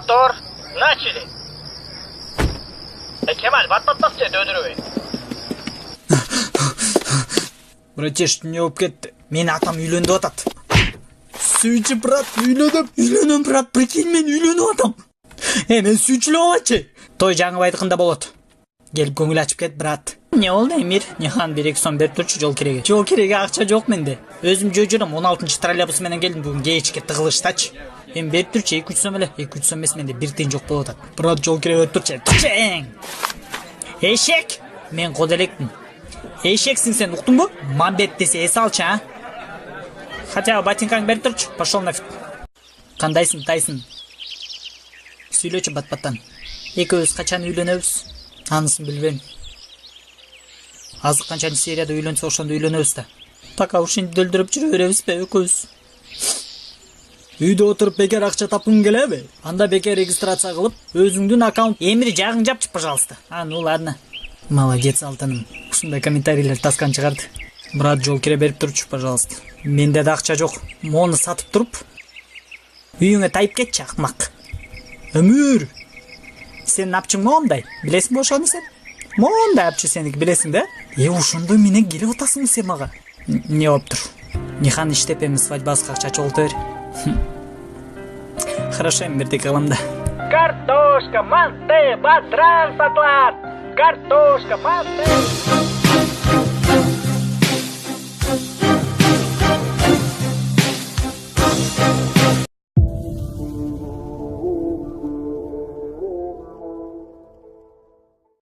Мотор начали. Кемаль, баттатпас же дөдүрөбөй. Братиш, не болып кетті. Мен атам үйлөнді атат. Сүйчі, брат, үйлөнім, брат, прикинь, мен үйлөніп атам. Мен сүйчілі олачы. Той жаңы байдықында болады. Келіп көңіл ашып кет, брат. Не олды, Эмир? Нехан 1-2 сом беріп тұршы жол кереге. Жол кереге ақша жоқ менде. Өзім жүрім 16-шы троллейбусы менен келдім, бүгін кечке тығылыштачы. Мен беріп тұршы 2-3 сом эле. 2-3 сом емес, менде 1 тиын жоқ болып атат. Брат, жол кереге өтіп тұршы. Тұршы! Эшек! Мен қоделектім. Эшексің сен, ұқтың бу? Мамбет десе эс алчы, а? Хотя ботинкаң беріп тұршы. Пошел нафиг. Қандайсың, тайсың? Сүйлөчү бат-баттан. Экөөбүз качан үйлөнөбүз? Анысын билбейм. Азыр канчанчы серияда үйлөнсө ошондо үйлөнөбүз да. Так ушинти дөлдүрүп жүрө беребизби экөөбүз? Үйдө отуруп бекер акча тапкың келеби? Анда бекер регистрация кылып, өзүңдүн аккаунт Эмир жагың жапчы, пожалуйста. Ну ладно. Молодец, Алтыным. Ушундай комментарийлер таскан чыгарды. Брат, жол кире берип турчу, пожалуйста. Менде да акча жок. Мону сатып туруп, үйүңө тайып кетчи, акмак. Эмир, сен апчың моундай, билесиң бе ошону сен? Моундай апчы сеники, билесиң да? Ошондой менен келип атасың сен мага? Не болуптур? Нихан иштеп эми свадьбасына акча чогулта бер. Хорошо, эми бирдеке кылам да. Картошка, манты, батрак сатылат. Картошка, манты.